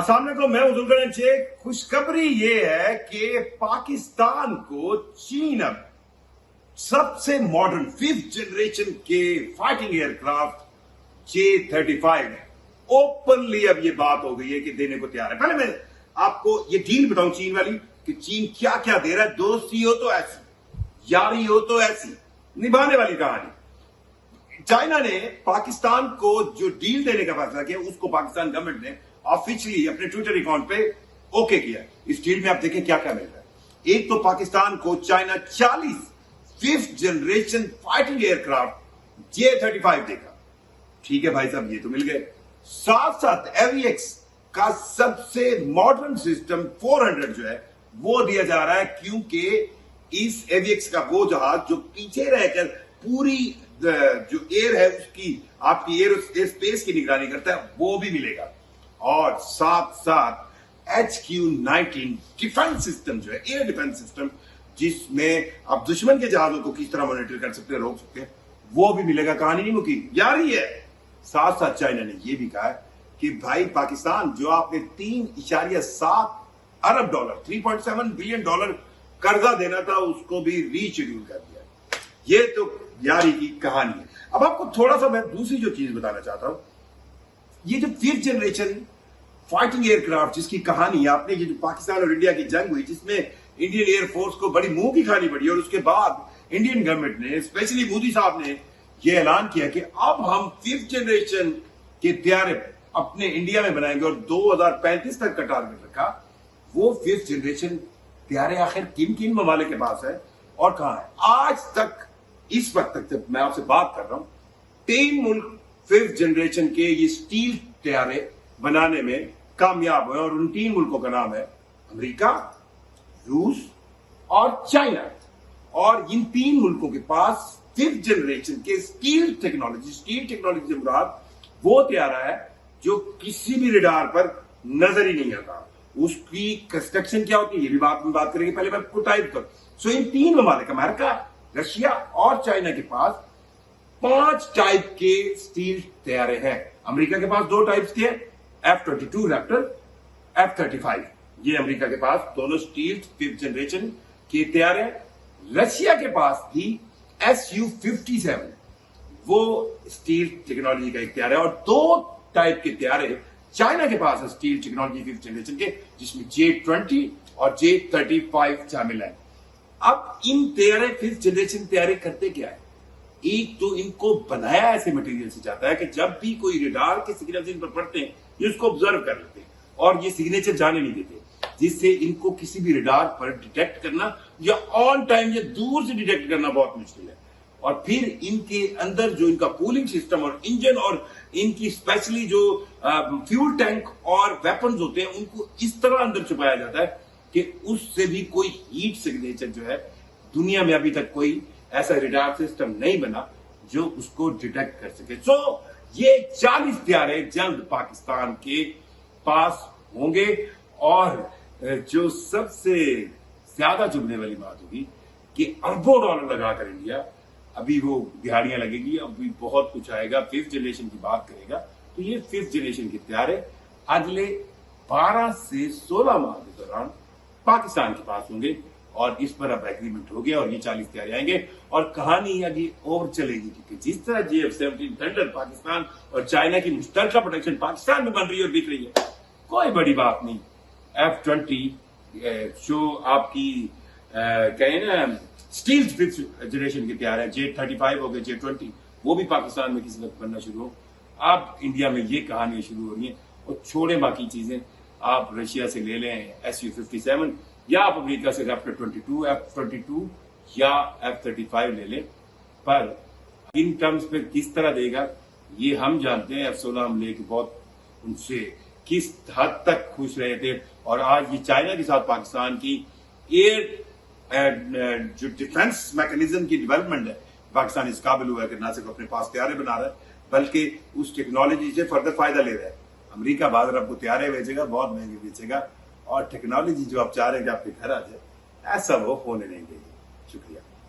अस्सलाम वालेकुम, मैं हूं जुल्फिकार शेख। खुशखबरी ये है कि पाकिस्तान को चीन अब सबसे मॉडर्न 5th जनरेशन के फाइटिंग एयरक्राफ्ट J-35 ओपनली अब ये बात हो गई है कि देने को तैयार है। पहले मैं आपको ये डील बताऊं चीन वाली कि चीन क्या क्या दे रहा है। दोस्ती हो तो ऐसी, यारी हो तो ऐसी, निभाने वाली कहानी। चाइना ने पाकिस्तान को जो डील देने का फैसला किया उसको पाकिस्तान गवर्नमेंट ने ऑफिशियली अपने ट्विटर अकाउंट पे ओके किया। इस डील में आप देखें क्या क्या मिल रहा है। एक तो पाकिस्तान को China 40 5th generation fighting aircraft J-35 देगा। ठीक है भाई साहब, ये तो मिल गए। साथ साथ AVX का सबसे मॉडर्न सिस्टम 400 जो है वो दिया जा रहा है, क्योंकि इस AVX का वो जहाज जो पीछे रहकर पूरी जो एयर है उसकी आपकी एयर स्पेस की निगरानी करता है वो भी मिलेगा। और साथ साथ HQ-19 डिफेंस सिस्टम जो है, एयर डिफेंस सिस्टम, जिसमें आप दुश्मन के जहाजों को किस तरह मॉनिटर कर सकते हैं, रोक सकते हैं, वो भी मिलेगा। कहानी नहीं मुकी, यारी है। साथ साथ चाइना ने यह भी कहा है कि भाई पाकिस्तान जो आपने $3.7 अरब 3.7 बिलियन डॉलर कर्जा देना था उसको भी रीशेड्यूल कर दिया। ये तो यारी की कहानी है। अब आपको थोड़ा सा मैं दूसरी जो चीज बताना चाहता हूं, ये जो 5th जनरेशन फाइटिंग एयरक्राफ्ट जिसकी कहानी आपने, ये जो पाकिस्तान और इंडिया की जंग हुई जिसमें इंडियन एयरफोर्स को बड़ी मुंह की खानी पड़ी, और उसके बाद इंडियन गवर्नमेंट ने, स्पेशली मोदी साहब ने यह ऐलान किया कि अब हम 5th जनरेशन के तैयारे अपने इंडिया में बनाएंगे और 2035 तक का टारगेट रखा। वो 5th जनरेशन तैयारे आखिर किन किन ममालिक के पास है और कहां है? आज तक, इस वक्त तक जब मैं आपसे बात कर रहा हूं, 3 मुल्क 5th जनरेशन के ये स्टील तैयारे बनाने में कामयाब हुए, और उन 3 मुल्कों का नाम है अमेरिका, रूस और चाइना। और इन 3 मुल्कों के पास 5th जनरेशन के स्टील टेक्नोलॉजी से मुराद वो तैयारा है जो किसी भी रडार पर नजर ही नहीं आता। उसकी कंस्ट्रक्शन क्या होती है ये भी बात करेंगे। पहले मैं आपको टाइप कर। सो इन 3 ममालिक, अमेरिका, रशिया और चाइना के पास 5 टाइप के स्टील तैयारे हैं। अमेरिका के पास 2 टाइप्स के F-22 रैप्टर, F-35, ये अमेरिका के पास दोनों स्टील 5th जनरेशन के तैयारे। रशिया के पास भी Su-57 वो स्टील टेक्नोलॉजी का एक तैयार है, और 2 टाइप के तैयारे चाइना के पास है स्टील टेक्नोलॉजी 5th जनरेशन के, जिसमें J-20 और J-35 शामिल है। अब इन तैयारे 5th जनरेशन तैयारे करते क्या है? एक तो इनको बनाया ऐसे मटेरियल से जाता है कि जब भी कोई रडार के सिग्नल इन पर पड़ते हैं ये उसको ऑब्जर्व कर लेते हैं और ये सिग्नेचर जाने नहीं देते, जिससे इनको किसी भी रडार पर डिटेक्ट करना या ऑन टाइम या दूर से डिटेक्ट करना बहुत मुश्किल है। और फिर इनके अंदर जो इनका कूलिंग सिस्टम और इंजन और इनकी स्पेशली जो फ्यूल टैंक और वेपन्स होते हैं उनको इस तरह अंदर छुपाया जाता है कि उससे भी कोई हीट सिग्नेचर जो है, दुनिया में अभी तक कोई ऐसा रडार सिस्टम नहीं बना जो उसको डिटेक्ट कर सके। सो ये 40 तैयारे जल्द पाकिस्तान के पास होंगे। और जो सबसे ज्यादा चुभने वाली बात होगी कि अरबों डॉलर लगाकर इंडिया, अभी वो दिहाड़ियां लगेगी, अभी बहुत कुछ आएगा। 5th जनरेशन की बात करेगा तो ये 5th जनरेशन के तैयारे अगले 12 से 16 माह के दौरान पाकिस्तान के पास होंगे, और इस पर अब एग्रीमेंट हो गया और ये 40 तैयारी आएंगे और कहानी आगे और चलेगी। क्योंकि जिस तरह J-17 थंडर पाकिस्तान और चाइना की मुश्तरका प्रोडक्शन पाकिस्तान में बन रही है और बिक रही है, कोई बड़ी बात नहीं। F-20 जो आपकी कहें ना स्टील 5th जनरेशन के तैयार है, J-35 हो गए, J-20 वो भी पाकिस्तान में किसी वक्त बनना शुरू हो। अब इंडिया में ये कहानियां शुरू हो रही हैं, और छोड़े बाकी चीजें, आप रशिया से ले लें Su-57, या आप अमेरिका से F-22 या F-35 ले लें, पर इन टर्म्स पे किस तरह देगा ये हम जानते हैं। F-16 हम लेके बहुत उनसे किस हद तक खुश रहे थे, और आज ये चाइना के साथ पाकिस्तान की एयर जो डिफेंस मैकेनिज्म की डेवलपमेंट है, पाकिस्तान इस काबिल हुआ है कि ना सिर्फ अपने पास तैयारे बना रहा है बल्कि उस टेक्नोलॉजी से फर्दर फायदा ले रहा है। अमेरिका बाहर आपको तैयारे बेचेगा, बहुत महंगे बेचेगा, और टेक्नोलॉजी जो आप चाह रहे हैं कि आपके घर आ जाए, ऐसा वो होने नहीं देगी। शुक्रिया।